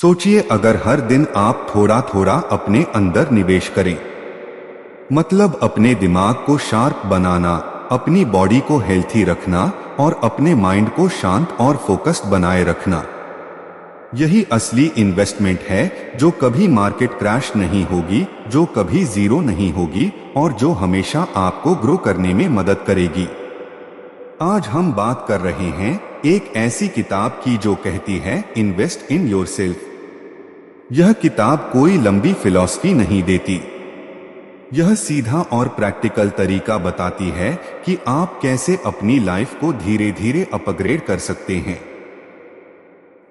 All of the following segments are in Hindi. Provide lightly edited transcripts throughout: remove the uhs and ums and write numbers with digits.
सोचिए अगर हर दिन आप थोड़ा थोड़ा अपने अंदर निवेश करें, मतलब अपने दिमाग को शार्प बनाना, अपनी बॉडी को हेल्थी रखना और अपने माइंड को शांत और फोकस्ड बनाए रखना। यही असली इन्वेस्टमेंट है जो कभी मार्केट क्रैश नहीं होगी, जो कभी जीरो नहीं होगी और जो हमेशा आपको ग्रो करने में मदद करेगी। आज हम बात कर रहे हैं एक ऐसी किताब की जो कहती है इन्वेस्ट इन योरसेल्फ। यह किताब कोई लंबी फिलॉसफी नहीं देती, यह सीधा और प्रैक्टिकल तरीका बताती है कि आप कैसे अपनी लाइफ को धीरे धीरे अपग्रेड कर सकते हैं।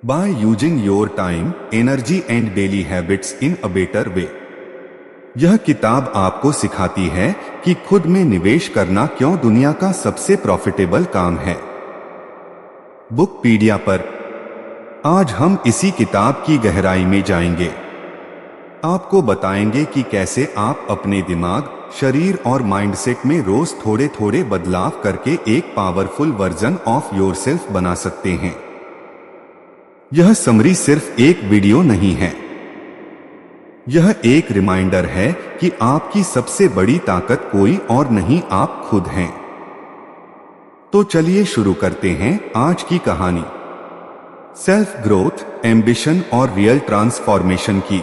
By using your time, energy and daily habits in a better way. यह किताब आपको सिखाती है कि खुद में निवेश करना क्यों दुनिया का सबसे प्रॉफिटेबल काम है। बुकपीडिया पर आज हम इसी किताब की गहराई में जाएंगे। आपको बताएंगे कि कैसे आप अपने दिमाग, शरीर और माइंडसेट में रोज थोड़े थोड़े बदलाव करके एक पावरफुल वर्जन ऑफ योरसेल्फ बना सकते हैं। यह समरी सिर्फ एक वीडियो नहीं है, यह एक रिमाइंडर है कि आपकी सबसे बड़ी ताकत कोई और नहीं, आप खुद हैं। तो चलिए शुरू करते हैं आज की कहानी, सेल्फ ग्रोथ, एम्बिशन और रियल ट्रांसफॉर्मेशन की।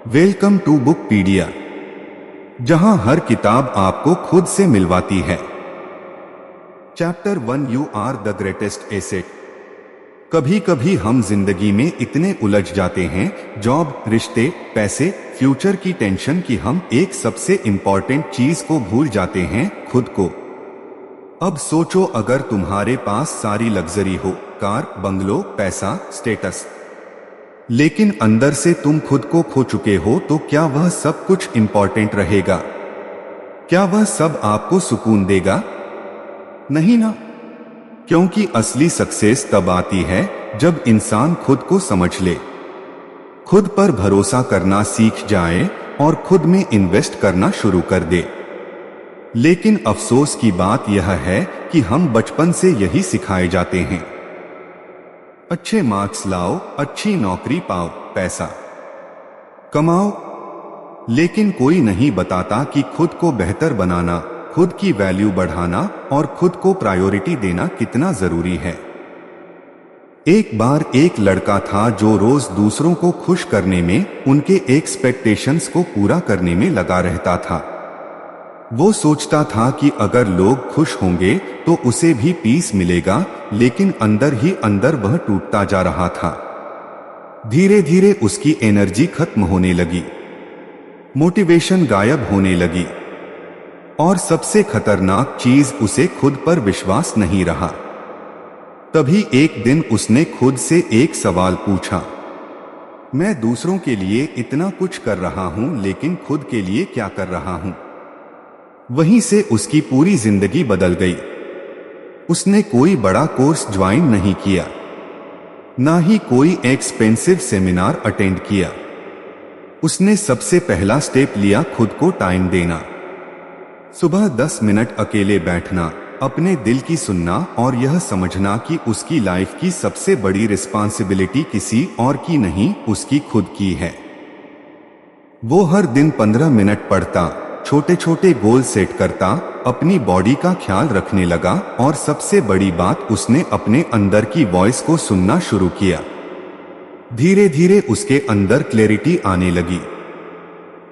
वेलकम टू बुकपीडिया, जहां हर किताब आपको खुद से मिलवाती है। Chapter 1, you are the greatest asset. कभी कभी हम जिंदगी में इतने उलझ जाते हैं, जॉब, रिश्ते, पैसे, फ्यूचर की टेंशन, कि हम एक सबसे इंपॉर्टेंट चीज को भूल जाते हैं, खुद को। अब सोचो अगर तुम्हारे पास सारी लग्जरी हो, कार, बंगलो, पैसा, स्टेटस, लेकिन अंदर से तुम खुद को खो चुके हो, तो क्या वह सब कुछ इंपॉर्टेंट रहेगा? क्या वह सब आपको सुकून देगा? नहीं ना। क्योंकि असली सक्सेस तब आती है जब इंसान खुद को समझ ले, खुद पर भरोसा करना सीख जाए और खुद में इन्वेस्ट करना शुरू कर दे। लेकिन अफसोस की बात यह है कि हम बचपन से यही सिखाए जाते हैं, अच्छे मार्क्स लाओ, अच्छी नौकरी पाओ, पैसा कमाओ, लेकिन कोई नहीं बताता कि खुद को बेहतर बनाना, खुद की वैल्यू बढ़ाना और खुद को प्रायोरिटी देना कितना जरूरी है। एक बार एक लड़का था जो रोज दूसरों को खुश करने में, उनके एक्सपेक्टेशंस को पूरा करने में लगा रहता था। वो सोचता था कि अगर लोग खुश होंगे तो उसे भी पीस मिलेगा, लेकिन अंदर ही अंदर वह टूटता जा रहा था। धीरे धीरे उसकी एनर्जी खत्म होने लगी, मोटिवेशन गायब होने लगी और सबसे खतरनाक चीज, उसे खुद पर विश्वास नहीं रहा। तभी एक दिन उसने खुद से एक सवाल पूछा, मैं दूसरों के लिए इतना कुछ कर रहा हूं, लेकिन खुद के लिए क्या कर रहा हूं? वहीं से उसकी पूरी जिंदगी बदल गई। उसने कोई बड़ा कोर्स ज्वाइन नहीं किया, ना ही कोई एक्सपेंसिव सेमिनार अटेंड किया। उसने सबसे पहला स्टेप लिया, खुद को टाइम देना। सुबह 10 मिनट अकेले बैठना, अपने दिल की सुनना और यह समझना कि उसकी लाइफ की सबसे बड़ी रिस्पांसिबिलिटी किसी और की नहीं, उसकी खुद की है। वो हर दिन 15 मिनट पढ़ता, छोटे छोटे गोल सेट करता, अपनी बॉडी का ख्याल रखने लगा और सबसे बड़ी बात, उसने अपने अंदर की वॉइस को सुनना शुरू किया। धीरे धीरे उसके अंदर क्लैरिटी आने लगी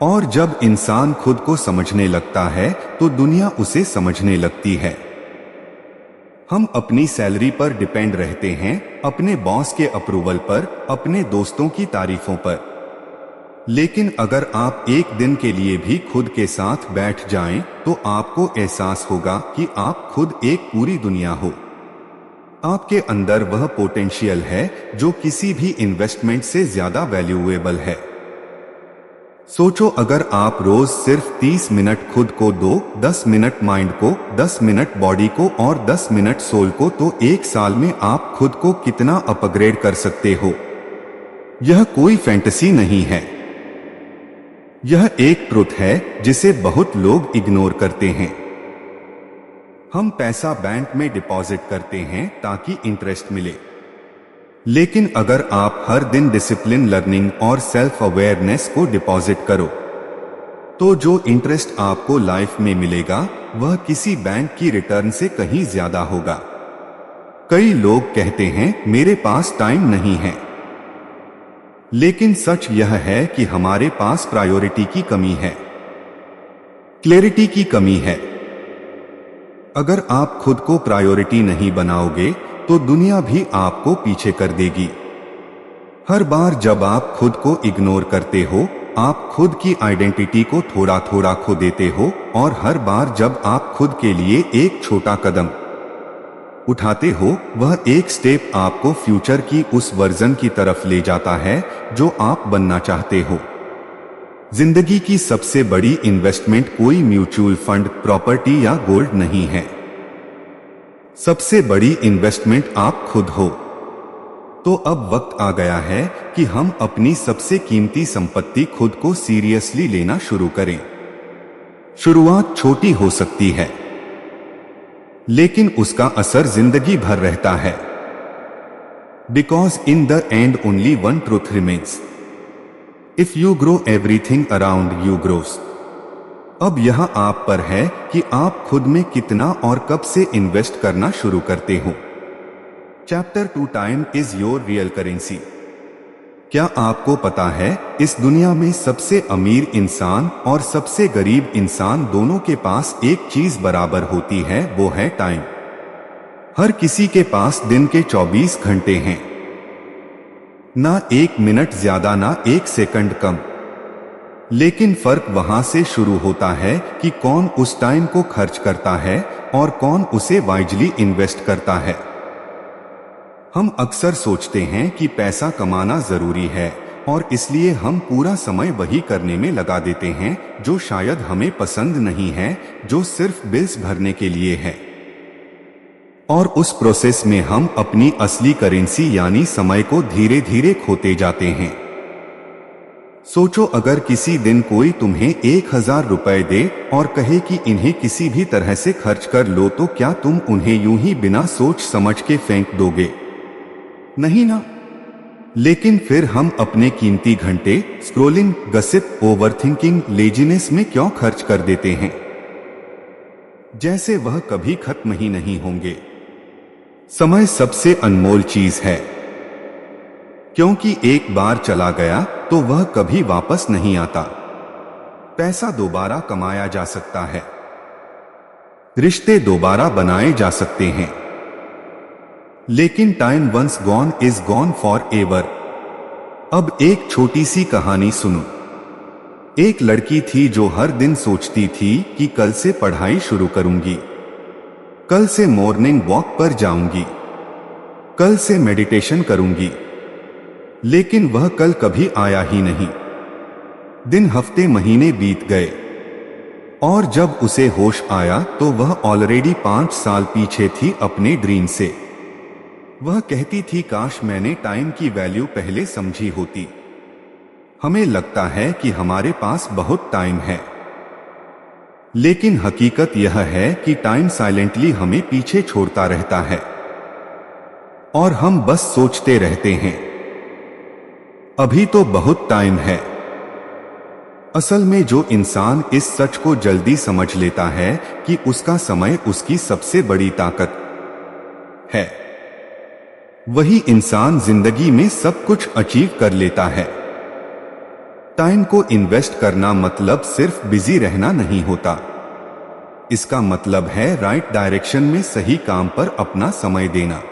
और जब इंसान खुद को समझने लगता है तो दुनिया उसे समझने लगती है। हम अपनी सैलरी पर डिपेंड रहते हैं, अपने बॉस के अप्रूवल पर, अपने दोस्तों की तारीफों पर। लेकिन अगर आप एक दिन के लिए भी खुद के साथ बैठ जाएं, तो आपको एहसास होगा कि आप खुद एक पूरी दुनिया हो। आपके अंदर वह पोटेंशियल है जो किसी भी इन्वेस्टमेंट से ज्यादा वैल्यूएबल है। सोचो अगर आप रोज सिर्फ 30 मिनट खुद को दो, 10 मिनट माइंड को, 10 मिनट बॉडी को और 10 मिनट सोल को, तो एक साल में आप खुद को कितना अपग्रेड कर सकते हो। यह कोई फैंटेसी नहीं है, यह एक ट्रुथ है जिसे बहुत लोग इग्नोर करते हैं। हम पैसा बैंक में डिपॉजिट करते हैं ताकि इंटरेस्ट मिले, लेकिन अगर आप हर दिन डिसिप्लिन, लर्निंग और सेल्फ अवेयरनेस को डिपॉजिट करो, तो जो इंटरेस्ट आपको लाइफ में मिलेगा वह किसी बैंक की रिटर्न से कहीं ज्यादा होगा। कई लोग कहते हैं मेरे पास टाइम नहीं है, लेकिन सच यह है कि हमारे पास प्रायोरिटी की कमी है, क्लैरिटी की कमी है। अगर आप खुद को प्रायोरिटी नहीं बनाओगे तो दुनिया भी आपको पीछे कर देगी। हर बार जब आप खुद को इग्नोर करते हो, आप खुद की आइडेंटिटी को थोड़ा थोड़ा खो देते हो, और हर बार जब आप खुद के लिए एक छोटा कदम उठाते हो, वह एक स्टेप आपको फ्यूचर की उस वर्जन की तरफ ले जाता है जो आप बनना चाहते हो। जिंदगी की सबसे बड़ी इन्वेस्टमेंट कोई म्यूचुअल फंड, प्रॉपर्टी या गोल्ड नहीं है। सबसे बड़ी इन्वेस्टमेंट आप खुद हो। तो अब वक्त आ गया है कि हम अपनी सबसे कीमती संपत्ति खुद को सीरियसली लेना शुरू करें। शुरुआत छोटी हो सकती है, लेकिन उसका असर जिंदगी भर रहता है। Because in the end only one truth remains, if you grow everything around you grows. अब यह आप पर है कि आप खुद में कितना और कब से इन्वेस्ट करना शुरू करते हो। Chapter 2, time is your real currency. क्या आपको पता है इस दुनिया में सबसे अमीर इंसान और सबसे गरीब इंसान दोनों के पास एक चीज बराबर होती है, वो है टाइम। हर किसी के पास दिन के 24 घंटे हैं, ना एक मिनट ज्यादा ना एक सेकंड कम। लेकिन फर्क वहां से शुरू होता है कि कौन उस टाइम को खर्च करता है और कौन उसे वाइजली इन्वेस्ट करता है। हम अक्सर सोचते हैं कि पैसा कमाना जरूरी है और इसलिए हम पूरा समय वही करने में लगा देते हैं जो शायद हमें पसंद नहीं है, जो सिर्फ बिल्स भरने के लिए है। और उस प्रोसेस में हम अपनी असली करेंसी यानी समय को धीरे धीरे खोते जाते हैं। सोचो, अगर किसी दिन कोई तुम्हें 1000 रुपए दे और कहे कि इन्हें किसी भी तरह से खर्च कर लो, तो क्या तुम उन्हें यूं ही बिना सोच समझ के फेंक दोगे? नहीं ना। लेकिन फिर हम अपने कीमती घंटे स्क्रोलिंग, गसिप, ओवरथिंकिंग, लेजीनेस में क्यों खर्च कर देते हैं, जैसे वह कभी खत्म ही नहीं होंगे। समय सबसे अनमोल चीज है, क्योंकि एक बार चला गया तो वह कभी वापस नहीं आता। पैसा दोबारा कमाया जा सकता है, रिश्ते दोबारा बनाए जा सकते हैं, लेकिन time once gone is gone for ever. अब एक छोटी सी कहानी सुनो। एक लड़की थी जो हर दिन सोचती थी कि कल से पढ़ाई शुरू करूंगी, कल से मॉर्निंग वॉक पर जाऊंगी, कल से मेडिटेशन करूंगी, लेकिन वह कल कभी आया ही नहीं। दिन, हफ्ते, महीने बीत गए और जब उसे होश आया तो वह ऑलरेडी 5 साल पीछे थी अपने ड्रीम से। वह कहती थी, काश मैंने टाइम की वैल्यू पहले समझी होती। हमें लगता है कि हमारे पास बहुत टाइम है, लेकिन हकीकत यह है कि टाइम साइलेंटली हमें पीछे छोड़ता रहता है और हम बस सोचते रहते हैं अभी तो बहुत टाइम है। असल में जो इंसान इस सच को जल्दी समझ लेता है कि उसका समय उसकी सबसे बड़ी ताकत है, वही इंसान जिंदगी में सब कुछ अचीव कर लेता है। टाइम को इन्वेस्ट करना मतलब सिर्फ बिजी रहना नहीं होता, इसका मतलब है राइट डायरेक्शन में सही काम पर अपना समय देना।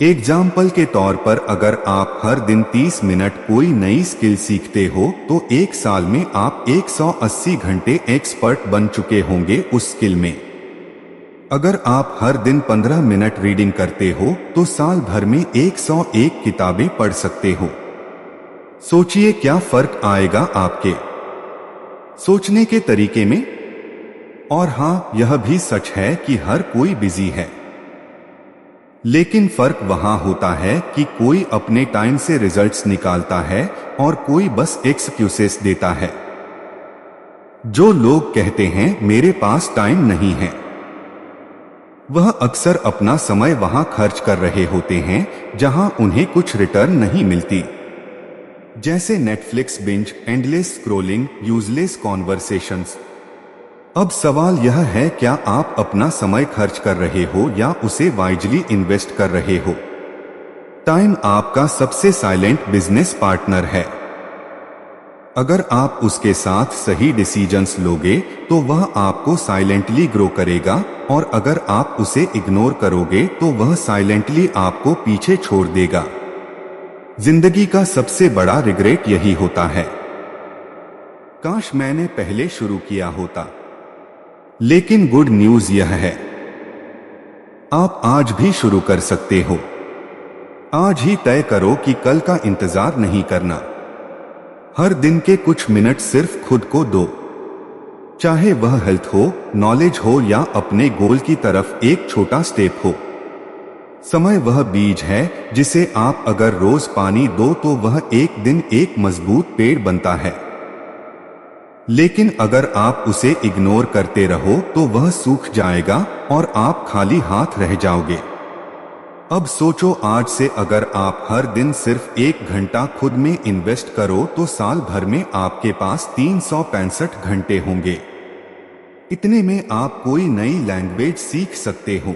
एग्जाम्पल के तौर पर, अगर आप हर दिन 30 मिनट कोई नई स्किल सीखते हो तो 1 साल में आप 180 घंटे एक्सपर्ट बन चुके होंगे उस स्किल में। अगर आप हर दिन 15 मिनट रीडिंग करते हो तो साल भर में 101 किताबें पढ़ सकते हो। सोचिए क्या फर्क आएगा आपके सोचने के तरीके में। और हाँ, यह भी सच है कि हर कोई बिजी है, लेकिन फर्क वहां होता है कि कोई अपने टाइम से रिजल्ट्स निकालता है और कोई बस एक्सक्यूजेस देता है। जो लोग कहते हैं मेरे पास टाइम नहीं है, वह अक्सर अपना समय वहां खर्च कर रहे होते हैं जहां उन्हें कुछ रिटर्न नहीं मिलती, जैसे Netflix binge, endless scrolling, useless conversations. अब सवाल यह है, क्या आप अपना समय खर्च कर रहे हो या उसे वाइजली इन्वेस्ट कर रहे हो? टाइम आपका सबसे साइलेंट बिजनेस पार्टनर है। अगर आप उसके साथ सही डिसीजंस लोगे तो वह आपको साइलेंटली ग्रो करेगा, और अगर आप उसे इग्नोर करोगे तो वह साइलेंटली आपको पीछे छोड़ देगा। जिंदगी का सबसे बड़ा रिग्रेट यही होता है, काश मैंने पहले शुरू किया होता। लेकिन गुड न्यूज यह है, आप आज भी शुरू कर सकते हो। आज ही तय करो कि कल का इंतजार नहीं करना। हर दिन के कुछ मिनट सिर्फ खुद को दो, चाहे वह हेल्थ हो, नॉलेज हो या अपने गोल की तरफ एक छोटा स्टेप हो। समय वह बीज है जिसे आप अगर रोज पानी दो तो वह एक दिन एक मजबूत पेड़ बनता है, लेकिन अगर आप उसे इग्नोर करते रहो तो वह सूख जाएगा और आप खाली हाथ रह जाओगे। अब सोचो, आज से अगर आप हर दिन सिर्फ 1 घंटा खुद में इन्वेस्ट करो तो साल भर में आपके पास 365 घंटे होंगे। इतने में आप कोई नई लैंग्वेज सीख सकते हो,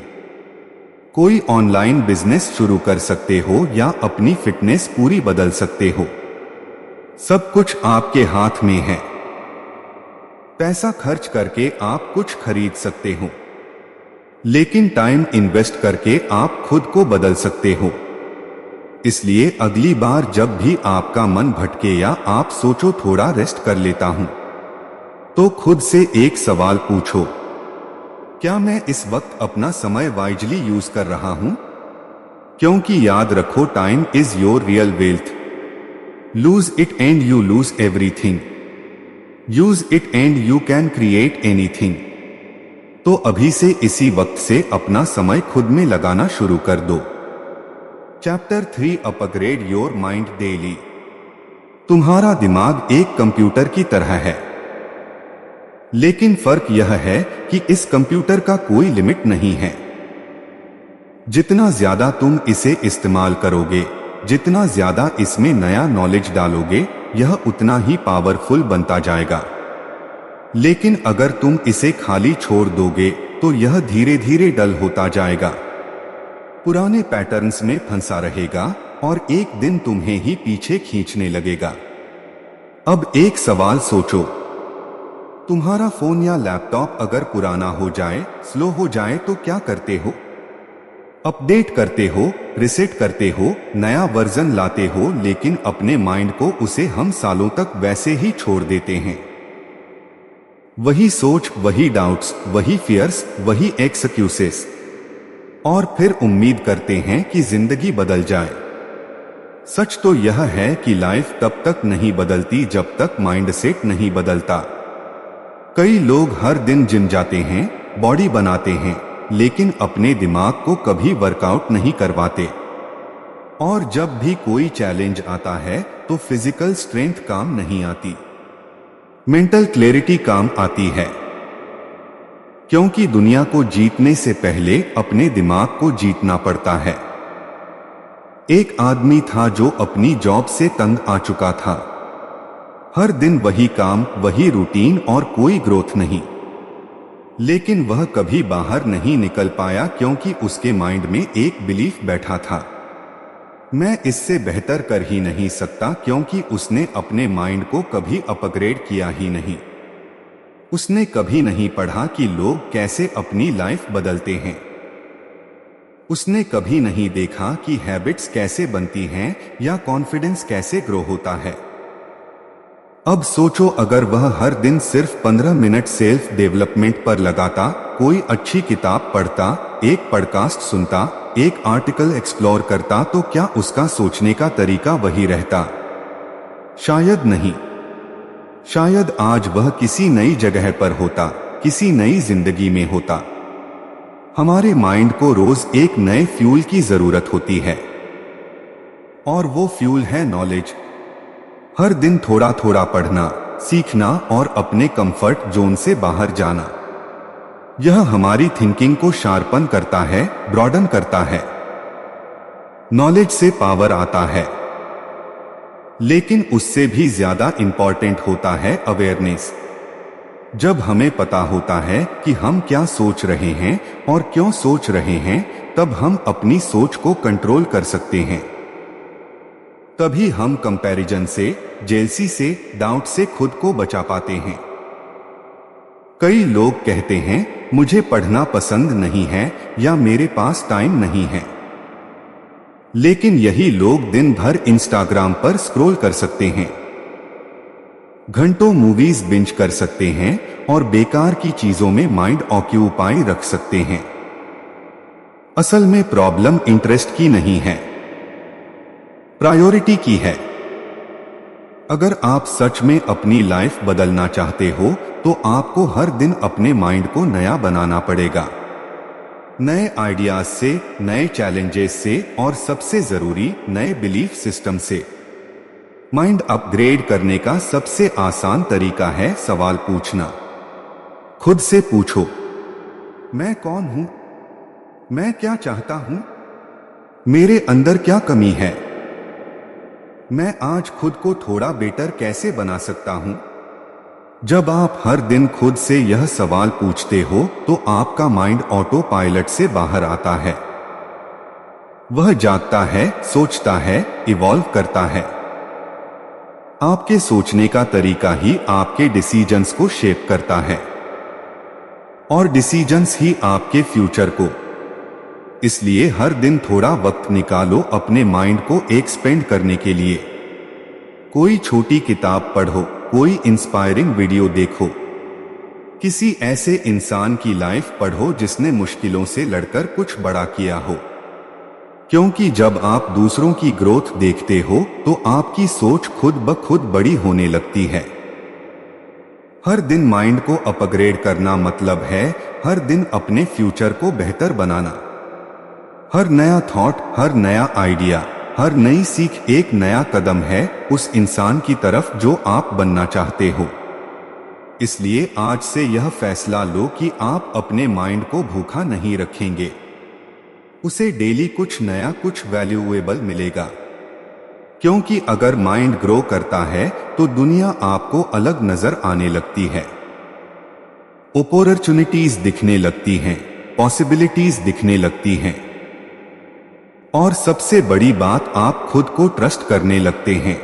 कोई ऑनलाइन बिजनेस शुरू कर सकते हो या अपनी फिटनेस पूरी बदल सकते हो। सब कुछ आपके हाथ में है। पैसा खर्च करके आप कुछ खरीद सकते हो, लेकिन टाइम इन्वेस्ट करके आप खुद को बदल सकते हो। इसलिए अगली बार जब भी आपका मन भटके या आप सोचो थोड़ा रेस्ट कर लेता हूं, तो खुद से एक सवाल पूछो, क्या मैं इस वक्त अपना समय वाइजली यूज कर रहा हूं? क्योंकि याद रखो, time is your real wealth. Lose it and you lose everything. Use it and you can create anything. तो अभी से इसी वक्त से अपना समय खुद में लगाना शुरू कर दो। Chapter 3, upgrade your mind daily. तुम्हारा दिमाग एक कंप्यूटर की तरह है, लेकिन फर्क यह है कि इस कंप्यूटर का कोई लिमिट नहीं है। जितना ज्यादा तुम इसे इस्तेमाल करोगे, जितना ज्यादा इसमें नया नॉलेज डालोगे, यह उतना ही पावरफुल बनता जाएगा। लेकिन अगर तुम इसे खाली छोड़ दोगे तो यह धीरे धीरे डल होता जाएगा, पुराने पैटर्न्स में फंसा रहेगा और एक दिन तुम्हें ही पीछे खींचने लगेगा। अब एक सवाल सोचो, तुम्हारा फोन या लैपटॉप अगर पुराना हो जाए, स्लो हो जाए तो क्या करते हो? अपडेट करते हो, रिसेट करते हो, नया वर्जन लाते हो, लेकिन अपने माइंड को उसे हम सालों तक वैसे ही छोड़ देते हैं। वही सोच, वही डाउट्स, वही फियर्स, वही एक्सक्यूजेस, और फिर उम्मीद करते हैं कि जिंदगी बदल जाए। सच तो यह है कि लाइफ तब तक नहीं बदलती जब तक माइंडसेट नहीं बदलता। कई लोग हर दिन जिम जाते हैं, बॉडी बनाते हैं, लेकिन अपने दिमाग को कभी वर्कआउट नहीं करवाते। और जब भी कोई चैलेंज आता है तो फिजिकल स्ट्रेंथ काम नहीं आती, मेंटल क्लैरिटी काम आती है। क्योंकि दुनिया को जीतने से पहले अपने दिमाग को जीतना पड़ता है। एक आदमी था जो अपनी जॉब से तंग आ चुका था। हर दिन वही काम, वही रूटीन और कोई ग्रोथ नहीं। लेकिन वह कभी बाहर नहीं निकल पाया क्योंकि उसके माइंड में एक बिलीफ बैठा था, मैं इससे बेहतर कर ही नहीं सकता, क्योंकि उसने अपने माइंड को कभी अपग्रेड किया ही नहीं। उसने कभी नहीं पढ़ा कि लोग कैसे अपनी लाइफ बदलते हैं। उसने कभी नहीं देखा कि हैबिट्स कैसे बनती हैं या कॉन्फिडेंस कैसे ग्रो होता है। अब सोचो, अगर वह हर दिन सिर्फ 15 मिनट सेल्फ डेवलपमेंट पर लगाता, कोई अच्छी किताब पढ़ता, एक पॉडकास्ट सुनता, एक आर्टिकल एक्सप्लोर करता, तो क्या उसका सोचने का तरीका वही रहता? शायद नहीं। शायद आज वह किसी नई जगह पर होता, किसी नई जिंदगी में होता। हमारे माइंड को रोज एक नए फ्यूल की जरूरत होती है, और वो फ्यूल है नॉलेज। हर दिन थोड़ा थोड़ा पढ़ना, सीखना और अपने कंफर्ट जोन से बाहर जाना। यह हमारी थिंकिंग को शार्पन करता है, ब्रॉडन करता है। नॉलेज से पावर आता है, लेकिन उससे भी ज्यादा इंपॉर्टेंट होता है अवेयरनेस। जब हमें पता होता है कि हम क्या सोच रहे हैं और क्यों सोच रहे हैं, तब हम अपनी सोच को कंट्रोल कर सकते हैं। तभी हम कंपैरिजन से, जेलसी से, डाउट से खुद को बचा पाते हैं। कई लोग कहते हैं मुझे पढ़ना पसंद नहीं है या मेरे पास टाइम नहीं है, लेकिन यही लोग दिन भर इंस्टाग्राम पर स्क्रॉल कर सकते हैं, घंटों मूवीज बिंज कर सकते हैं और बेकार की चीजों में माइंड ऑक्यूपाई रख सकते हैं। असल में प्रॉब्लम इंटरेस्ट की नहीं है, प्रायोरिटी की है। अगर आप सच में अपनी लाइफ बदलना चाहते हो तो आपको हर दिन अपने माइंड को नया बनाना पड़ेगा, नए आइडियाज से, नए चैलेंजेस से और सबसे जरूरी नए बिलीफ सिस्टम से। माइंड अपग्रेड करने का सबसे आसान तरीका है सवाल पूछना। खुद से पूछो, मैं कौन हूं? मैं क्या चाहता हूं? मेरे अंदर क्या कमी है? मैं आज खुद को थोड़ा बेटर कैसे बना सकता हूं? जब आप हर दिन खुद से यह सवाल पूछते हो तो आपका माइंड ऑटो पायलट से बाहर आता है। वह जागता है, सोचता है, इवॉल्व करता है। आपके सोचने का तरीका ही आपके डिसीजंस को शेप करता है और डिसीजंस ही आपके फ्यूचर को। इसलिए हर दिन थोड़ा वक्त निकालो अपने माइंड को एक्सपेंड करने के लिए। कोई छोटी किताब पढ़ो, कोई इंस्पायरिंग वीडियो देखो, किसी ऐसे इंसान की लाइफ पढ़ो जिसने मुश्किलों से लड़कर कुछ बड़ा किया हो। क्योंकि जब आप दूसरों की ग्रोथ देखते हो तो आपकी सोच खुद ब खुद बड़ी होने लगती है। हर दिन माइंड को अपग्रेड करना मतलब है हर दिन अपने फ्यूचर को बेहतर बनाना। हर नया थॉट, हर नया आइडिया, हर नई सीख एक नया कदम है उस इंसान की तरफ जो आप बनना चाहते हो। इसलिए आज से यह फैसला लो कि आप अपने माइंड को भूखा नहीं रखेंगे। उसे डेली कुछ नया, कुछ वैल्यूएबल मिलेगा। क्योंकि अगर माइंड ग्रो करता है तो दुनिया आपको अलग नजर आने लगती है। अपॉर्चुनिटीज दिखने लगती हैं, पॉसिबिलिटीज दिखने लगती हैं और सबसे बड़ी बात, आप खुद को ट्रस्ट करने लगते हैं।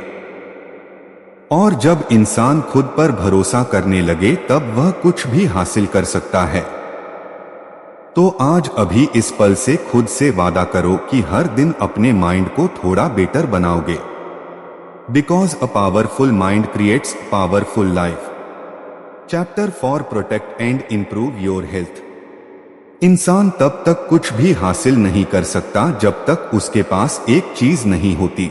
और जब इंसान खुद पर भरोसा करने लगे तब वह कुछ भी हासिल कर सकता है। तो आज अभी इस पल से खुद से वादा करो कि हर दिन अपने माइंड को थोड़ा बेटर बनाओगे। Because a powerful mind creates powerful life. Chapter for protect and improve your health. इंसान तब तक कुछ भी हासिल नहीं कर सकता जब तक उसके पास एक चीज नहीं होती,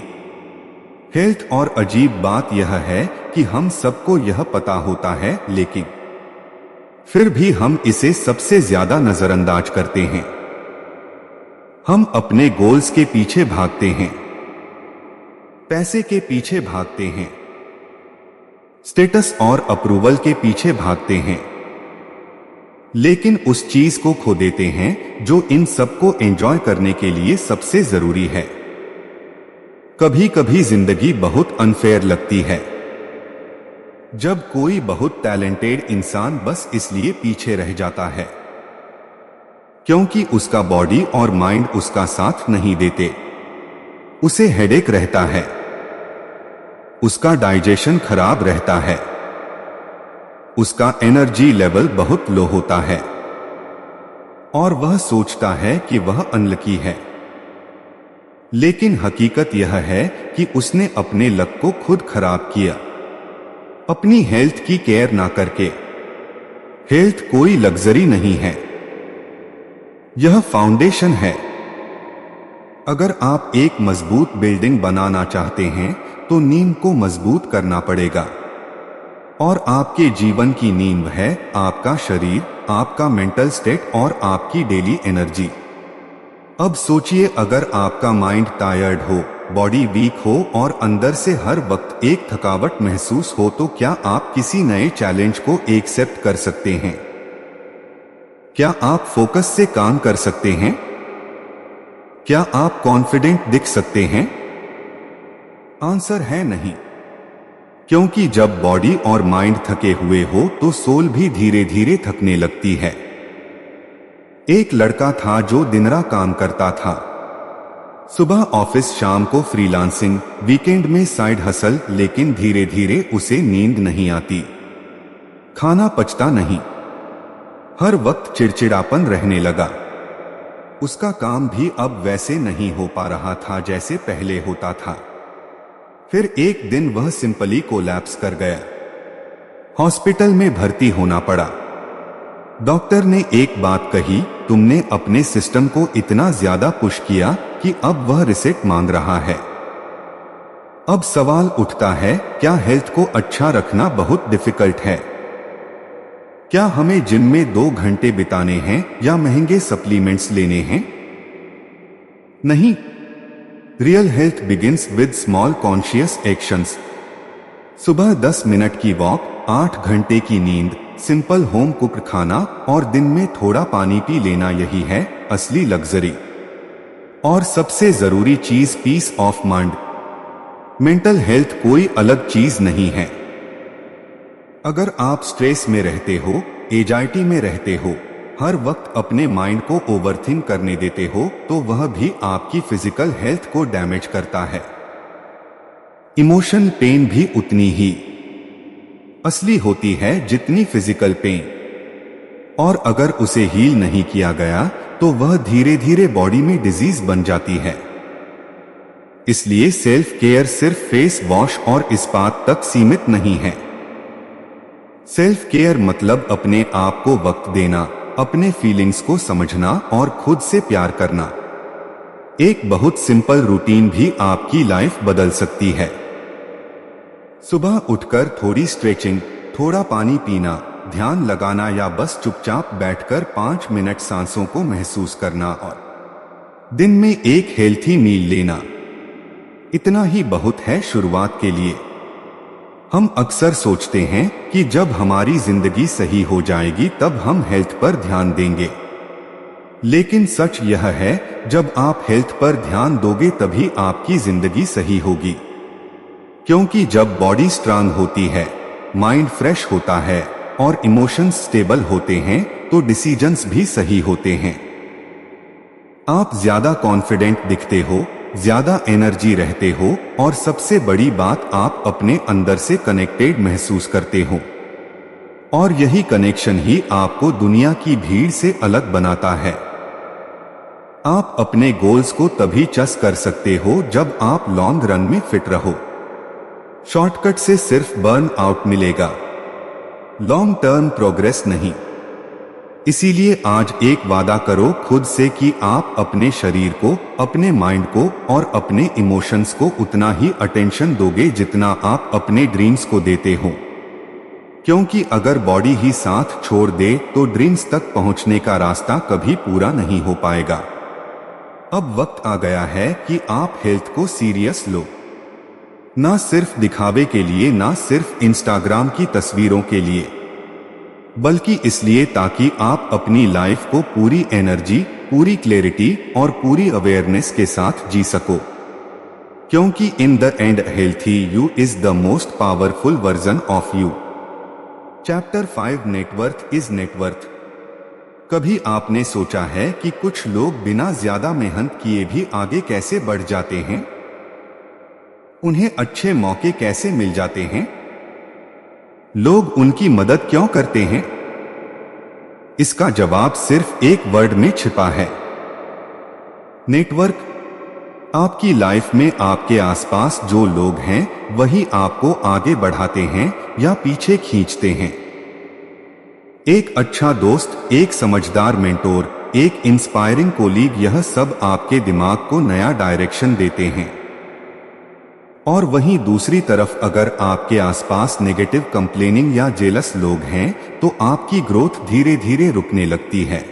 हेल्थ। और अजीब बात यह है कि हम सबको यह पता होता है, लेकिन फिर भी हम इसे सबसे ज्यादा नजरअंदाज करते हैं। हम अपने गोल्स के पीछे भागते हैं, पैसे के पीछे भागते हैं, स्टेटस और अप्रूवल के पीछे भागते हैं, लेकिन उस चीज को खो देते हैं जो इन सबको एंजॉय करने के लिए सबसे जरूरी है। कभी कभी जिंदगी बहुत अनफेयर लगती है जब कोई बहुत टैलेंटेड इंसान बस इसलिए पीछे रह जाता है क्योंकि उसका बॉडी और माइंड उसका साथ नहीं देते। उसे हेडेक रहता है, उसका डाइजेशन खराब रहता है, उसका एनर्जी लेवल बहुत लो होता है और वह सोचता है कि वह अनलकी है। लेकिन हकीकत यह है कि उसने अपने लक को खुद खराब किया, अपनी हेल्थ की केयर ना करके। हेल्थ कोई लग्जरी नहीं है, यह फाउंडेशन है। अगर आप एक मजबूत बिल्डिंग बनाना चाहते हैं तो नींव को मजबूत करना पड़ेगा। और आपके जीवन की नींव है आपका शरीर, आपका मेंटल स्टेट और आपकी डेली एनर्जी। अब सोचिए, अगर आपका माइंड टायर्ड हो, बॉडी वीक हो और अंदर से हर वक्त एक थकावट महसूस हो तो क्या आप किसी नए चैलेंज को एक्सेप्ट कर सकते हैं? क्या आप फोकस से काम कर सकते हैं? क्या आप कॉन्फिडेंट दिख सकते हैं? आंसर है नहीं, क्योंकि जब बॉडी और माइंड थके हुए हो तो सोल भी धीरे धीरे थकने लगती है। एक लड़का था जो दिन रात काम करता था। सुबह ऑफिस, शाम को फ्रीलांसिंग, वीकेंड में साइड हसल, लेकिन धीरे धीरे उसे नींद नहीं आती, खाना पचता नहीं, हर वक्त चिड़चिड़ापन रहने लगा। उसका काम भी अब वैसे नहीं हो पा रहा था जैसे पहले होता था। फिर एक दिन वह सिंपली कोलैप्स कर गया। हॉस्पिटल में भर्ती होना पड़ा। डॉक्टर ने एक बात कही, तुमने अपने सिस्टम को इतना ज्यादा पुश किया कि अब वह रिसेट मांग रहा है। अब सवाल उठता है, क्या हेल्थ को अच्छा रखना बहुत डिफिकल्ट है? क्या हमें जिम में 2 घंटे बिताने हैं या महंगे सप्लीमेंट्स लेने हैं? नहीं। Real health begins with small conscious actions. सुबह 10 मिनट की वॉक, 8 घंटे की नींद, सिंपल होम कुक्ड खाना और दिन में थोड़ा पानी पी लेना, यही है असली लग्जरी। और सबसे जरूरी चीज, peace of mind. Mental health कोई अलग चीज नहीं है। अगर आप स्ट्रेस में रहते हो, एंजाइटी में रहते हो, हर वक्त अपने माइंड को ओवरथिंक करने देते हो, तो वह भी आपकी फिजिकल हेल्थ को डैमेज करता है। इमोशन पेन भी उतनी ही असली होती है जितनी फिजिकल पेन, और अगर उसे हील नहीं किया गया तो वह धीरे धीरे बॉडी में डिजीज बन जाती है। इसलिए सेल्फ केयर सिर्फ फेस वॉश और इस्पात तक सीमित नहीं है। सेल्फ केयर मतलब अपने आप को वक्त देना, अपने फीलिंग्स को समझना और खुद से प्यार करना। एक बहुत सिंपल रूटीन भी आपकी लाइफ बदल सकती है। सुबह उठकर थोड़ी स्ट्रेचिंग, थोड़ा पानी पीना, ध्यान लगाना या बस चुपचाप बैठकर 5 मिनट सांसों को महसूस करना, और दिन में एक हेल्थी मील लेना, इतना ही बहुत है शुरुआत के लिए। हम अक्सर सोचते हैं कि जब हमारी जिंदगी सही हो जाएगी तब हम हेल्थ पर ध्यान देंगे, लेकिन सच यह है, जब आप हेल्थ पर ध्यान दोगे तभी आपकी जिंदगी सही होगी। क्योंकि जब बॉडी स्ट्रांग होती है, माइंड फ्रेश होता है और इमोशंस स्टेबल होते हैं तो डिसीजंस भी सही होते हैं। आप ज्यादा कॉन्फिडेंट दिखते हो, ज्यादा एनर्जी रहते हो और सबसे बड़ी बात, आप अपने अंदर से कनेक्टेड महसूस करते हो। और यही कनेक्शन ही आपको दुनिया की भीड़ से अलग बनाता है। आप अपने गोल्स को तभी चस कर सकते हो जब आप लॉन्ग रन में फिट रहो। शॉर्टकट से सिर्फ बर्न आउट मिलेगा, लॉन्ग टर्म प्रोग्रेस नहीं। इसीलिए आज एक वादा करो खुद से कि आप अपने शरीर को, अपने माइंड को और अपने इमोशंस को उतना ही अटेंशन दोगे जितना आप अपने ड्रीम्स को देते हो। क्योंकि अगर बॉडी ही साथ छोड़ दे तो ड्रीम्स तक पहुंचने का रास्ता कभी पूरा नहीं हो पाएगा। अब वक्त आ गया है कि आप हेल्थ को सीरियस लो, ना सिर्फ दिखावे के लिए, ना सिर्फ इंस्टाग्राम की तस्वीरों के लिए, बल्कि इसलिए ताकि आप अपनी लाइफ को पूरी एनर्जी, पूरी क्लैरिटी और पूरी अवेयरनेस के साथ जी सको। क्योंकि इन the and healthy you is the most powerful version of you. Chapter 5, net worth is net worth. कभी आपने सोचा है कि कुछ लोग बिना ज्यादा मेहनत किए भी आगे कैसे बढ़ जाते हैं? उन्हें अच्छे मौके कैसे मिल जाते हैं? लोग उनकी मदद क्यों करते हैं? इसका जवाब सिर्फ एक वर्ड में छिपा है, नेटवर्क। आपकी लाइफ में आपके आसपास जो लोग हैं वही आपको आगे बढ़ाते हैं या पीछे खींचते हैं। एक अच्छा दोस्त, एक समझदार मेंटोर, एक इंस्पायरिंग कोलीग, यह सब आपके दिमाग को नया डायरेक्शन देते हैं। और वहीं दूसरी तरफ अगर आपके आसपास नेगेटिव, कंप्लेनिंग या जेलस लोग हैं तो आपकी ग्रोथ धीरे धीरे रुकने लगती है,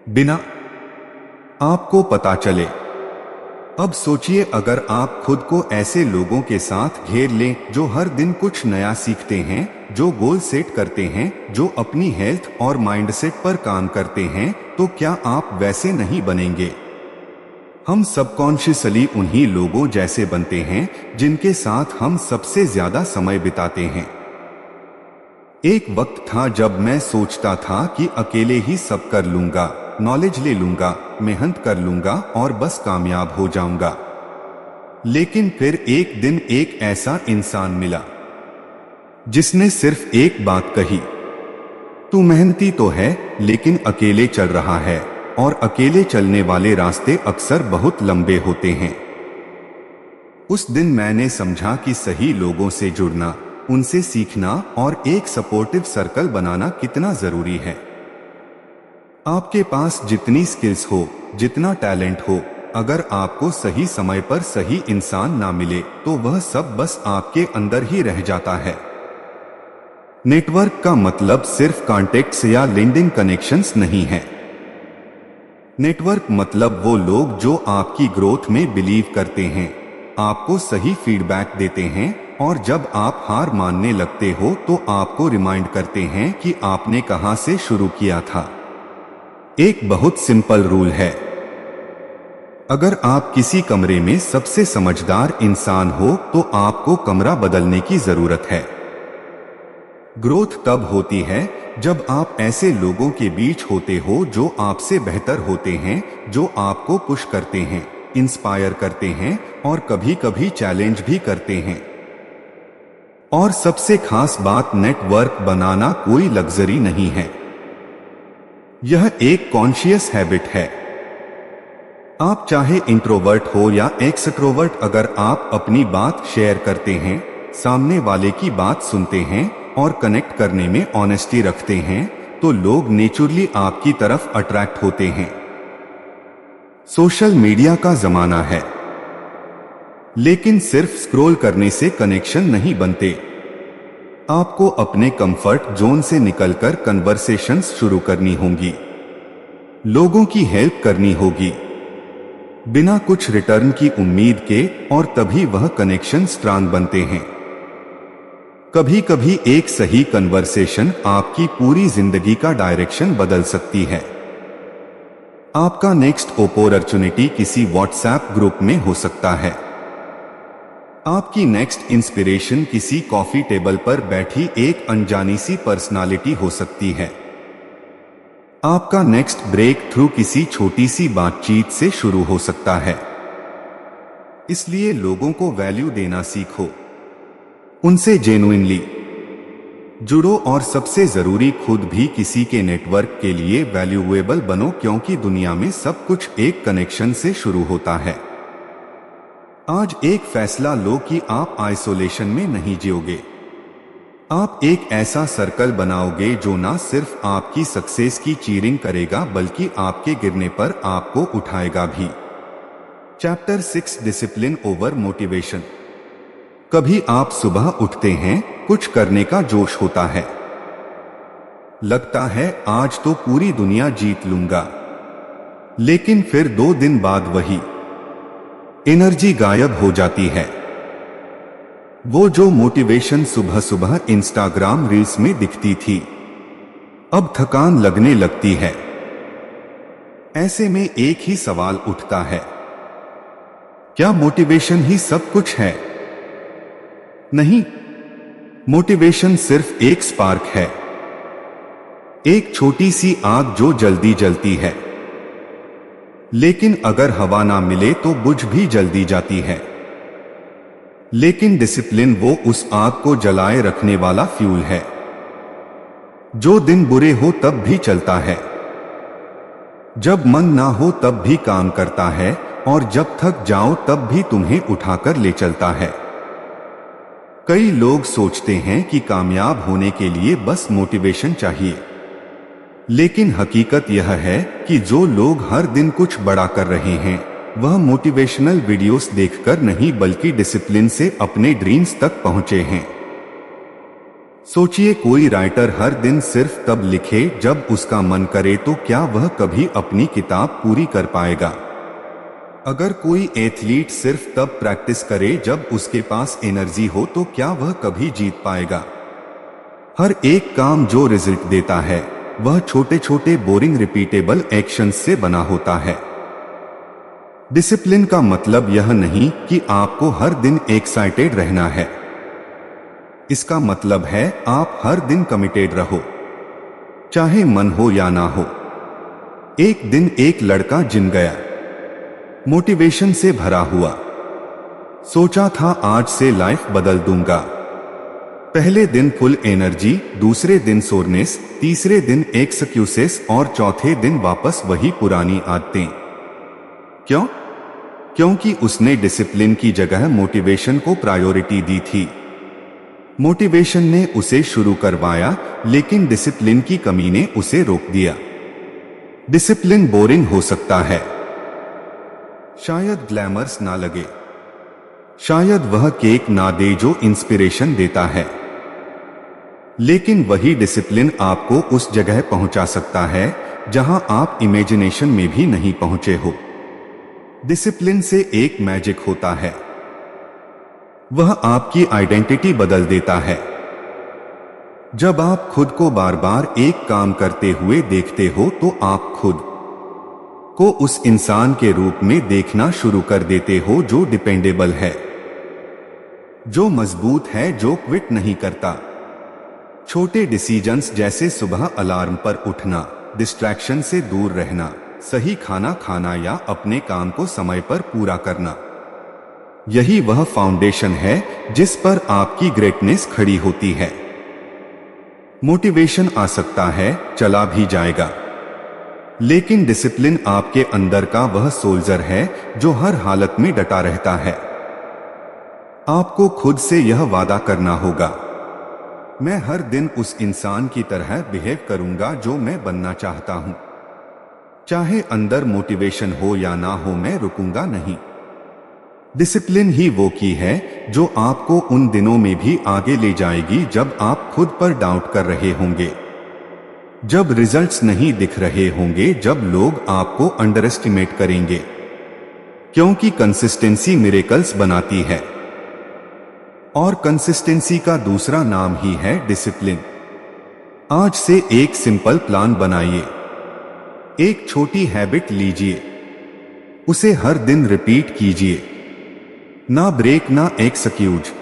बिना आपको पता चले। अब सोचिए, अगर आप खुद को ऐसे लोगों के साथ घेर लें जो हर दिन कुछ नया सीखते हैं, जो गोल सेट करते हैं, जो अपनी हेल्थ और माइंडसेट पर काम करते हैं, तो क्या आप वैसे नहीं बनेंगे? हम सबकॉन्शियसली उन्हीं लोगों जैसे बनते हैं जिनके साथ हम सबसे ज्यादा समय बिताते हैं। एक वक्त था जब मैं सोचता था कि अकेले ही सब कर लूंगा, नॉलेज ले लूंगा, मेहनत कर लूंगा और बस कामयाब हो जाऊंगा। लेकिन फिर एक दिन एक ऐसा इंसान मिला जिसने सिर्फ एक बात कही, तू मेहनती तो है लेकिन अकेले चल रहा है, और अकेले चलने वाले रास्ते अक्सर बहुत लंबे होते हैं। उस दिन मैंने समझा कि सही लोगों से जुड़ना, उनसे सीखना और एक सपोर्टिव सर्कल बनाना कितना जरूरी है। आपके पास जितनी स्किल्स हो, जितना टैलेंट हो, अगर आपको सही समय पर सही इंसान ना मिले तो वह सब बस आपके अंदर ही रह जाता है। नेटवर्क का मतलब सिर्फ कॉन्टेक्ट्स या लिंक्डइन कनेक्शंस नहीं है। नेटवर्क मतलब वो लोग जो आपकी ग्रोथ में बिलीव करते हैं, आपको सही फीडबैक देते हैं और जब आप हार मानने लगते हो तो आपको रिमाइंड करते हैं कि आपने कहां से शुरू किया था। एक बहुत सिंपल रूल है, अगर आप किसी कमरे में सबसे समझदार इंसान हो तो आपको कमरा बदलने की जरूरत है। ग्रोथ तब होती है जब आप ऐसे लोगों के बीच होते हो जो आपसे बेहतर होते हैं, जो आपको पुश करते हैं, इंस्पायर करते हैं और कभी कभी चैलेंज भी करते हैं। और सबसे खास बात, नेटवर्क बनाना कोई लग्जरी नहीं है, यह एक कॉन्शियस हैबिट है। आप चाहे इंट्रोवर्ट हो या एक्सट्रोवर्ट, अगर आप अपनी बात शेयर करते हैं, सामने वाले की बात सुनते हैं और कनेक्ट करने में ऑनेस्टी रखते हैं, तो लोग नेचुरली आपकी तरफ अट्रैक्ट होते हैं। सोशल मीडिया का जमाना है, लेकिन सिर्फ स्क्रॉल करने से कनेक्शन नहीं बनते। आपको अपने कंफर्ट जोन से निकलकर कन्वर्सेशंस शुरू करनी होंगी, लोगों की हेल्प करनी होगी बिना कुछ रिटर्न की उम्मीद के, और तभी वह कनेक्शन स्ट्रांग बनते हैं। कभी कभी एक सही कन्वर्सेशन आपकी पूरी जिंदगी का डायरेक्शन बदल सकती है। आपका नेक्स्ट अपॉर्चुनिटी किसी व्हाट्सएप ग्रुप में हो सकता है, आपकी नेक्स्ट इंस्पिरेशन किसी कॉफी टेबल पर बैठी एक अनजानी सी पर्सनालिटी हो सकती है, आपका नेक्स्ट ब्रेक थ्रू किसी छोटी सी बातचीत से शुरू हो सकता है। इसलिए लोगों को वैल्यू देना सीखो, उनसे जेन्युइनली जुड़ो और सबसे जरूरी, खुद भी किसी के नेटवर्क के लिए वैल्यूएबल बनो, क्योंकि दुनिया में सब कुछ एक कनेक्शन से शुरू होता है। आज एक फैसला लो कि आप आइसोलेशन में नहीं जियोगे। आप एक ऐसा सर्कल बनाओगे जो ना सिर्फ आपकी सक्सेस की चीयरिंग करेगा बल्कि आपके गिरने पर आपको उठाएगा भी। Chapter 6, discipline over motivation. कभी आप सुबह उठते हैं, कुछ करने का जोश होता है, लगता है आज तो पूरी दुनिया जीत लूंगा, लेकिन फिर 2 दिन बाद वही एनर्जी गायब हो जाती है। वो जो मोटिवेशन सुबह सुबह इंस्टाग्राम रील्स में दिखती थी, अब थकान लगने लगती है। ऐसे में एक ही सवाल उठता है, क्या मोटिवेशन ही सब कुछ है? नहीं, मोटिवेशन सिर्फ एक स्पार्क है, एक छोटी सी आग जो जल्दी जलती है, लेकिन अगर हवा ना मिले तो बुझ भी जल्दी जाती है। लेकिन डिसिप्लिन वो उस आग को जलाए रखने वाला फ्यूल है, जो दिन बुरे हो तब भी चलता है, जब मन ना हो तब भी काम करता है, और जब थक जाओ तब भी तुम्हें उठाकर ले चलता है। कई लोग सोचते हैं कि कामयाब होने के लिए बस मोटिवेशन चाहिए, लेकिन हकीकत यह है कि जो लोग हर दिन कुछ बड़ा कर रहे हैं, वह मोटिवेशनल वीडियोस देखकर नहीं बल्कि डिसिप्लिन से अपने ड्रीम्स तक पहुंचे हैं। सोचिए, कोई राइटर हर दिन सिर्फ तब लिखे जब उसका मन करे, तो क्या वह कभी अपनी किताब पूरी कर पाएगा? अगर कोई एथलीट सिर्फ तब प्रैक्टिस करे जब उसके पास एनर्जी हो तो क्या वह कभी जीत पाएगा? हर एक काम जो रिजल्ट देता है वह छोटे छोटे बोरिंग रिपीटेबल एक्शंस से बना होता है। डिसिप्लिन का मतलब यह नहीं कि आपको हर दिन एक्साइटेड रहना है। इसका मतलब है आप हर दिन कमिटेड रहो, चाहे मन हो या ना हो। एक दिन एक लड़का जिम गया, मोटिवेशन से भरा हुआ। सोचा था आज से लाइफ बदल दूंगा। पहले दिन फुल एनर्जी, दूसरे दिन सोरनेस, तीसरे दिन एक्सक्यूसेस और चौथे दिन वापस वही पुरानी आदतें। क्यों? क्योंकि उसने डिसिप्लिन की जगह मोटिवेशन को प्रायोरिटी दी थी। मोटिवेशन ने उसे शुरू करवाया, लेकिन डिसिप्लिन की कमी ने उसे रोक दिया। डिसिप्लिन बोरिंग हो सकता है, शायद ग्लैमर्स ना लगे, शायद वह केक ना दे जो इंस्पिरेशन देता है, लेकिन वही डिसिप्लिन आपको उस जगह पहुंचा सकता है जहां आप इमेजिनेशन में भी नहीं पहुंचे हो। डिसिप्लिन से एक मैजिक होता है, वह आपकी आइडेंटिटी बदल देता है। जब आप खुद को बार बार एक काम करते हुए देखते हो तो आप खुद को उस इंसान के रूप में देखना शुरू कर देते हो जो डिपेंडेबल है, जो मजबूत है, जो क्विट नहीं करता। छोटे डिसीजंस जैसे सुबह अलार्म पर उठना, डिस्ट्रैक्शन से दूर रहना, सही खाना खाना या अपने काम को समय पर पूरा करना, यही वह फाउंडेशन है जिस पर आपकी ग्रेटनेस खड़ी होती है। मोटिवेशन आ सकता है, चला भी जाएगा, लेकिन डिसिप्लिन आपके अंदर का वह सोल्जर है जो हर हालत में डटा रहता है। आपको खुद से यह वादा करना होगा, मैं हर दिन उस इंसान की तरह बिहेव करूंगा जो मैं बनना चाहता हूं। चाहे अंदर मोटिवेशन हो या ना हो, मैं रुकूंगा नहीं। डिसिप्लिन ही वो की है जो आपको उन दिनों में भी आगे ले जाएगी जब आप खुद पर डाउट कर रहे होंगे, जब रिजल्ट्स नहीं दिख रहे होंगे, जब लोग आपको अंडर एस्टिमेट करेंगे, क्योंकि कंसिस्टेंसी मिरेकल्स बनाती है। और कंसिस्टेंसी का दूसरा नाम ही है डिसिप्लिन। आज से एक सिंपल प्लान बनाइए, एक छोटी हैबिट लीजिए, उसे हर दिन रिपीट कीजिए, ना ब्रेक ना एक्सक्यूज,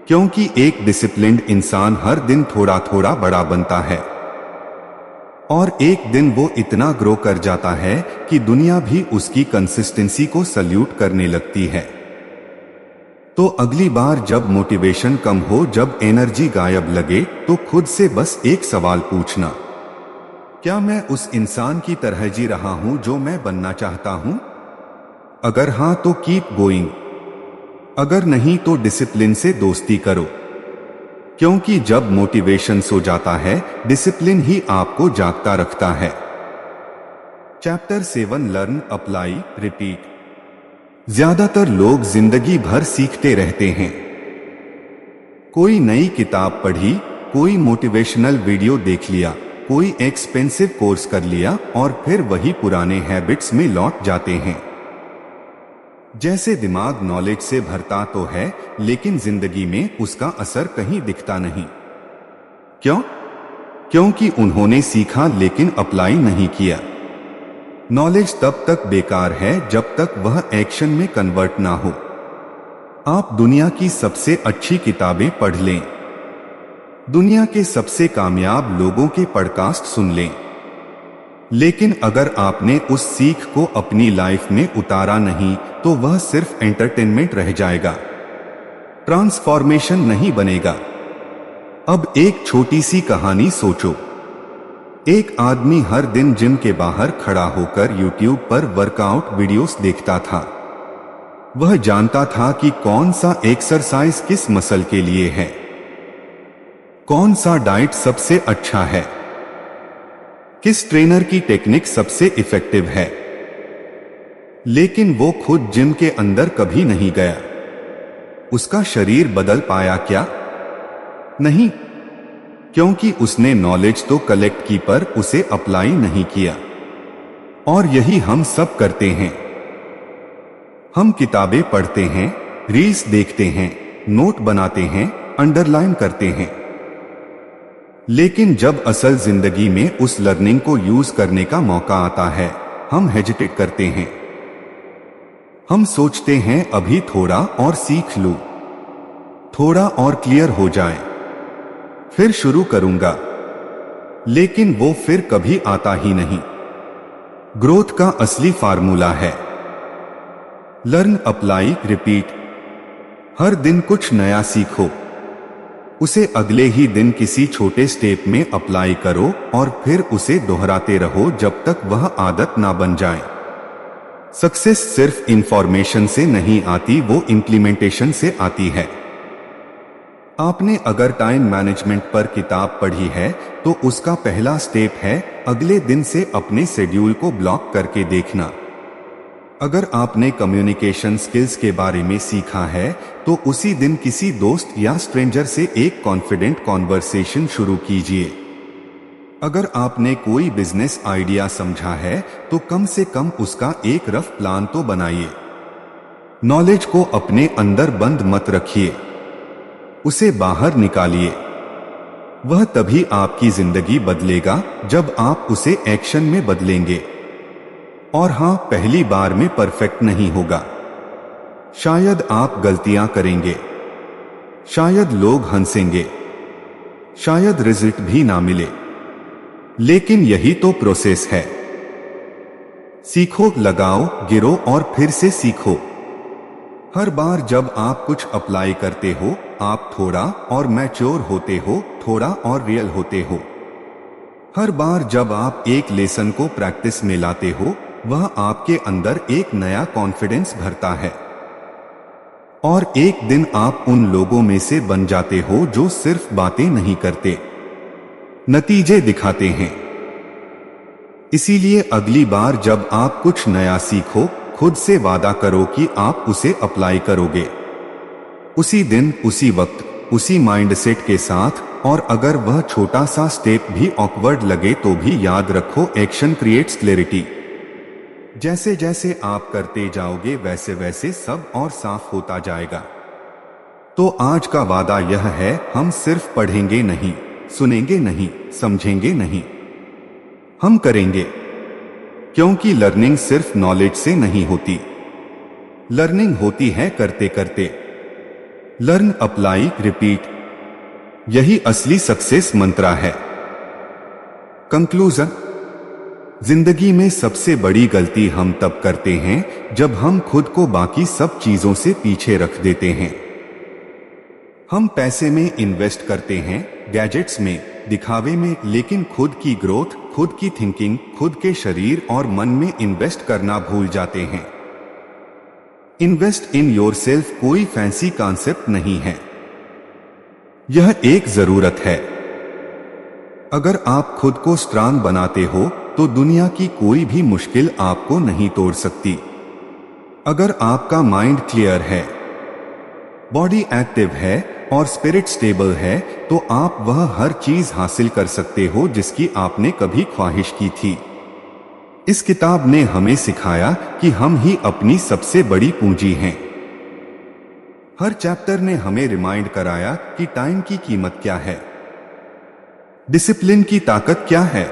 क्योंकि एक डिसिप्लिन्ड इंसान हर दिन थोड़ा थोड़ा बड़ा बनता है और एक दिन वो इतना ग्रो कर जाता है कि दुनिया भी उसकी कंसिस्टेंसी को सल्यूट करने लगती है। तो अगली बार जब मोटिवेशन कम हो, जब एनर्जी गायब लगे, तो खुद से बस एक सवाल पूछना, क्या मैं उस इंसान की तरह जी रहा हूं जो मैं बनना चाहता हूं? अगर हां तो कीप गोइंग, अगर नहीं तो डिसिप्लिन से दोस्ती करो, क्योंकि जब मोटिवेशन सो जाता है, डिसिप्लिन ही आपको जागता रखता है। Chapter 7 learn, apply, repeat. ज्यादातर लोग जिंदगी भर सीखते रहते हैं। कोई नई किताब पढ़ी, कोई मोटिवेशनल वीडियो देख लिया, कोई एक्सपेंसिव कोर्स कर लिया और फिर वही पुराने हैबिट्स में लौट जाते हैं। जैसे दिमाग नॉलेज से भरता तो है, लेकिन जिंदगी में उसका असर कहीं दिखता नहीं। क्यों? क्योंकि उन्होंने सीखा लेकिन अप्लाई नहीं किया। नॉलेज तब तक बेकार है जब तक वह एक्शन में कन्वर्ट ना हो। आप दुनिया की सबसे अच्छी किताबें पढ़ लें, दुनिया के सबसे कामयाब लोगों के पॉडकास्ट सुन लें, लेकिन अगर आपने उस सीख को अपनी लाइफ में उतारा नहीं तो वह सिर्फ एंटरटेनमेंट रह जाएगा, ट्रांसफॉर्मेशन नहीं बनेगा। अब एक छोटी सी कहानी सोचो। एक आदमी हर दिन जिम के बाहर खड़ा होकर यूट्यूब पर वर्कआउट वीडियोस देखता था। वह जानता था कि कौन सा एक्सरसाइज किस मसल के लिए है, कौन सा डाइट सबसे अच्छा है, किस ट्रेनर की टेक्निक सबसे इफेक्टिव है, लेकिन वो खुद जिम के अंदर कभी नहीं गया। उसका शरीर बदल पाया क्या? नहीं, क्योंकि उसने नॉलेज तो कलेक्ट की पर उसे अप्लाई नहीं किया। और यही हम सब करते हैं। हम किताबें पढ़ते हैं, रील्स देखते हैं, नोट बनाते हैं, अंडरलाइन करते हैं, लेकिन जब असल जिंदगी में उस लर्निंग को यूज करने का मौका आता है, हम हेजिटेट करते हैं। हम सोचते हैं अभी थोड़ा और सीख लूं, थोड़ा और क्लियर हो जाए, फिर शुरू करूंगा। लेकिन वो फिर कभी आता ही नहीं। ग्रोथ का असली फार्मूला है लर्न, अप्लाई, रिपीट। हर दिन कुछ नया सीखो, उसे अगले ही दिन किसी छोटे स्टेप में अप्लाई करो और फिर उसे दोहराते रहो जब तक वह आदत ना बन जाए। सक्सेस सिर्फ इंफॉर्मेशन से नहीं आती, वो इंप्लीमेंटेशन से आती है। आपने अगर टाइम मैनेजमेंट पर किताब पढ़ी है तो उसका पहला स्टेप है अगले दिन से अपने शेड्यूल को ब्लॉक करके देखना। अगर आपने कम्युनिकेशन स्किल्स के बारे में सीखा है तो उसी दिन किसी दोस्त या स्ट्रेंजर से एक कॉन्फिडेंट कॉन्वर्सेशन शुरू कीजिए। अगर आपने कोई बिजनेस आइडिया समझा है तो कम से कम उसका एक रफ प्लान तो बनाइए। नॉलेज को अपने अंदर बंद मत रखिए, उसे बाहर निकालिए। वह तभी आपकी जिंदगी बदलेगा जब आप उसे एक्शन में बदलेंगे। और हां, पहली बार में परफेक्ट नहीं होगा। शायद आप गलतियां करेंगे, शायद लोग हंसेंगे, शायद रिजल्ट भी ना मिले, लेकिन यही तो प्रोसेस है। सीखो, लगाओ, गिरो और फिर से सीखो। हर बार जब आप कुछ अप्लाई करते हो, आप थोड़ा और मैच्योर होते हो, थोड़ा और रियल होते हो। हर बार जब आप एक लेसन को प्रैक्टिस में लाते हो, वह आपके अंदर एक नया कॉन्फिडेंस भरता है। और एक दिन आप उन लोगों में से बन जाते हो जो सिर्फ बातें नहीं करते, नतीजे दिखाते हैं। इसीलिए अगली बार जब आप कुछ नया सीखो, खुद से वादा करो कि आप उसे अप्लाई करोगे। उसी दिन, उसी वक्त, उसी माइंडसेट के साथ। और अगर वह छोटा सा स्टेप भी ऑकवर्ड लगे तो भी याद रखो, एक्शन क्रिएट्स क्लैरिटी। जैसे जैसे आप करते जाओगे वैसे वैसे सब और साफ होता जाएगा। तो आज का वादा यह है, हम सिर्फ पढ़ेंगे नहीं, सुनेंगे नहीं, समझेंगे नहीं, हम करेंगे। क्योंकि लर्निंग सिर्फ नॉलेज से नहीं होती, लर्निंग होती है करते करते। लर्न, अप्लाई, रिपीट, यही असली सक्सेस मंत्रा है। कंक्लूजन, जिंदगी में सबसे बड़ी गलती हम तब करते हैं जब हम खुद को बाकी सब चीजों से पीछे रख देते हैं। हम पैसे में इन्वेस्ट करते हैं, गैजेट्स में, दिखावे में, लेकिन खुद की ग्रोथ, खुद की थिंकिंग, खुद के शरीर और मन में इन्वेस्ट करना भूल जाते हैं। इन्वेस्ट इन योरसेल्फ कोई फैंसी कॉन्सेप्ट नहीं है, यह एक जरूरत है। अगर आप खुद को स्ट्रांग बनाते हो तो दुनिया की कोई भी मुश्किल आपको नहीं तोड़ सकती। अगर आपका माइंड क्लियर है, बॉडी एक्टिव है और स्पिरिट स्टेबल है तो आप वह हर चीज हासिल कर सकते हो जिसकी आपने कभी ख्वाहिश की थी। इस किताब ने हमें सिखाया कि हम ही अपनी सबसे बड़ी पूंजी हैं। हर चैप्टर ने हमें रिमाइंड कराया कि टाइम की कीमत क्या है, डिसिप्लिन की ताकत क्या है,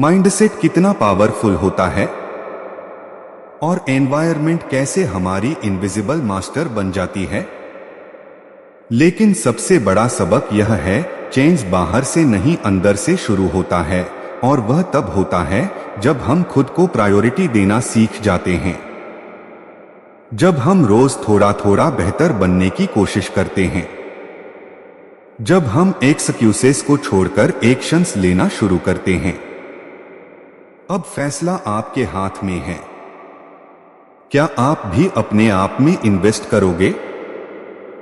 माइंडसेट कितना पावरफुल होता है और एनवायरनमेंट कैसे हमारी इनविजिबल मास्टर बन जाती है। लेकिन सबसे बड़ा सबक यह है, चेंज बाहर से नहीं अंदर से शुरू होता है और वह तब होता है जब हम खुद को प्रायोरिटी देना सीख जाते हैं। जब हम रोज थोड़ा थोड़ा बेहतर बनने की कोशिश करते हैं, जब हम एक्सक्यूजेस को छोड़कर एक्शंस लेना शुरू करते हैं। अब फैसला आपके हाथ में है। क्या आप भी अपने आप में इन्वेस्ट करोगे?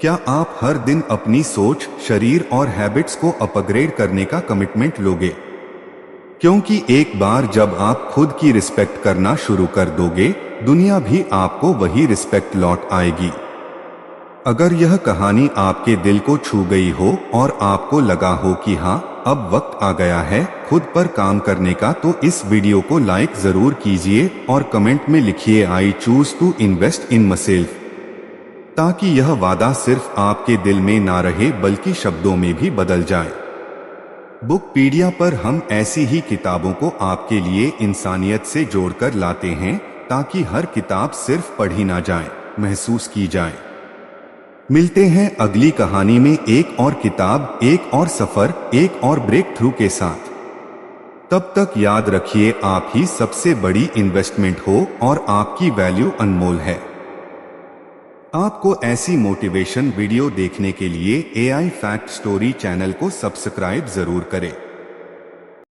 क्या आप हर दिन अपनी सोच, शरीर और हैबिट्स को अपग्रेड करने का कमिटमेंट लोगे? क्योंकि एक बार जब आप खुद की रिस्पेक्ट करना शुरू कर दोगे, दुनिया भी आपको वही रिस्पेक्ट लौट आएगी। अगर यह कहानी आपके दिल को छू गई हो और आपको लगा हो कि हाँ, अब वक्त आ गया है खुद पर काम करने का, तो इस वीडियो को लाइक जरूर कीजिए और कमेंट में लिखिए I choose to invest in myself, ताकि यह वादा सिर्फ आपके दिल में ना रहे बल्कि शब्दों में भी बदल जाए। बुकपीडिया पर हम ऐसी ही किताबों को आपके लिए इंसानियत से जोड़कर लाते हैं, ताकि हर किताब सिर्फ पढ़ी ना जाए, महसूस की जाए। मिलते हैं अगली कहानी में एक और किताब, एक और सफर, एक और ब्रेक थ्रू के साथ। तब तक याद रखिए, आप ही सबसे बड़ी इन्वेस्टमेंट हो और आपकी वैल्यू अनमोल है। आपको ऐसी मोटिवेशन वीडियो देखने के लिए AI फैक्ट स्टोरी चैनल को सब्सक्राइब जरूर करें।